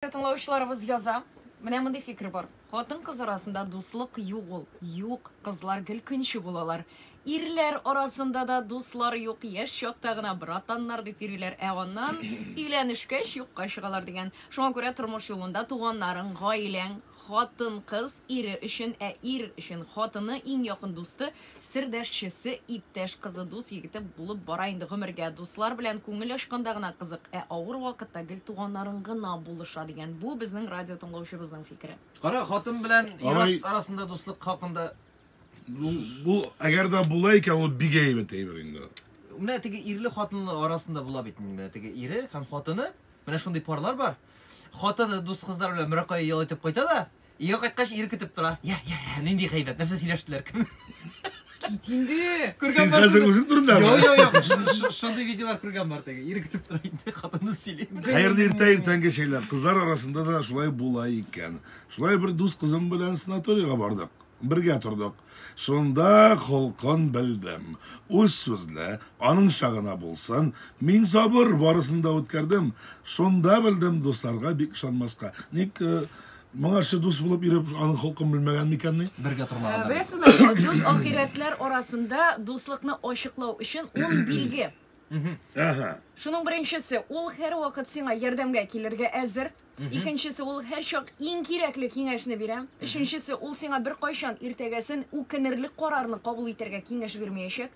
Тыңлаучыларыбыз яза. Менә мондый фикер бар. Хатын-кыз арасында дуслык юк. Юк, кызлар гел көнче булалар. Ирләр арасында да дуслар юк. Яшь чакта гына братаннар дип йөриләр. Аннан өйләнешкәч юкка чыгалар дигән. Шуңа күрә тормыш юлында туганнарың, гаиләң, хатын-кыз ире өчен, ир өчен хатыны иң якын дусты, сердәшчесе, иптәш кызы, дус егете булып бара инде гомергә. Дуслар белән күңел ачканда гына кызык, авыр вакытта гел туганнарың гына булыша дигән. Бу безнең радио тыңлаучыбызның фикере. Кара, хатын белән ир арасында дуслык хакында bu eğer de bulayken o bir geymet eğberinde. Менә теге ирле хатынлы арасында була бит инде. Менә теге ире һәм хатыны, менә шундый парлар бар. Хатыны дус кызлар белән мөрәкәй ял итеп кайта да, ия кайткач ир көтеп тора. Я, нинди гайбәт, нәрсә сөйләштеләр? Кит инде. Sen hazır mısın durumda mı? Yok. Şunday videolar kurgan var tege. İri kütüp durayım de kadını sileyim. Hayırlı irtenge şeyler. Kızlar arasında da şulay bulayken. Şulay bir dus kızım bilen sanatoriyaga bardık. Birge turduk. Şunda halkın bildim. Öz sözle, anın şağına bulsan, min sabır barısında ötkerdim. Şunda bildim dostlarga bik şanmaska. Ник Маңа шы дус булып иреп, аның халкын белмәгән микән ни? Бергә тормаганнар. Беләсезме, дус ахирәтләр арасында дуслыкны ачыклау өчен 10 билге. Шуның беренчесе, ул һәр вакыт сиңа ярдәмгә килергә әзер. Икенчесе, ул һәр чак иң кирәкле киңәшне бирә. Өченчесе, ул сиңа бер кайчан иртәгәсен үкенерлек карарны кабул итәргә киңәш бирмәячәк.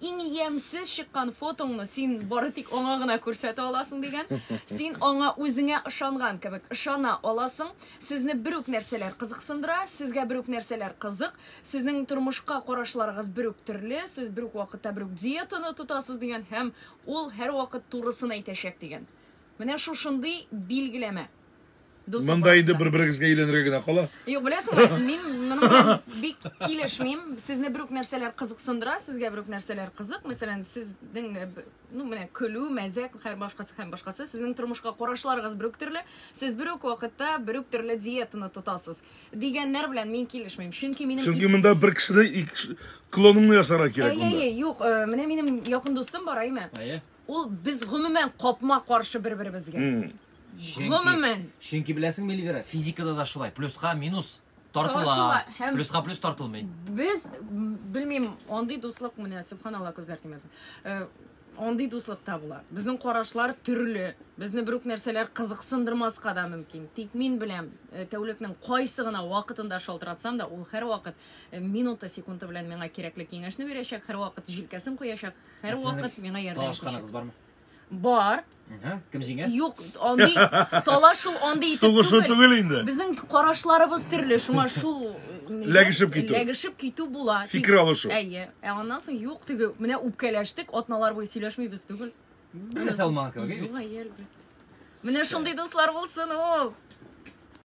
Иң ямсыз чыккан фотоңны син бары тик аңа гына күрсәтә аласың дигән. Син аңа үзеңә ышанган кебек ышана аласың. Сезне бер үк нәрсәләр кызыксындыра, сезгә бер үк нәрсәләр кызык. Сезнең тормышка карашларыгыз бер үк төрле, сез бер үк вакытта бер үк диетаны тотасыз дигән һәм ул һәр вакыт турысын әйтәчәк дигән. Менә шушындый билгеләмә. Монда инде бер-берегезгә өйләнергә генә кала. Юк, беләсеңме, мин моның бик килешмим. Сезне бер үк нәрсәләр кызыксындыра, сезгә бер үк нәрсәләр кызык. Мәсәлән, сезнең менә көлү, мәзәк, һәр башкасы, сезнең тормышка карашларыгыз бер үк төрле. Сез бер үк вакытта бер үк төрле диетаны тотасыз. Дигәннәр белән мин килешмим. Чөнки монда бер кешене клоныңны ясарга кирәк монда. Юк, менә минем якын дустым бар, әйме. Ул без гомумән капма каршы бер-беребезгә. Чөнки беләсең Мелвера, физикада да шулай, плюска минус тартыла, плюска плюс тартылмый. Без белмим, андый дуслык менә субханалла күзләр тимәсен. Андый дуслыкта була. Безнең карашлар төрле. Безне бер үк нәрсәләр кызыксындырмаска да мөмкин. Тик мин беләм, тәүлекнең кайсы гына вакытында шалтыратсам да, ул һәр вакыт минута, секунда белән миңа кирәкле киңәшне бирәчәк, һәр вакыт җилкәсен куячак, һәр вакыт миңа ярдәм итәчәк. Талашканыгыз бармы? Бар. Кем җиңә? Юк, андый талаш шул андый итеп түгел инде. Безнең карашларыбыз төрле, шуңа шул ләгешеп китү була. Фикер алышу. Әйе. Аннан соң юк теге, менә үпкәләштек, атналар буе сөйләшмибез түгел. Менә Салман кебек. Юк, әйе. Менә шундый дуслар булсын ул.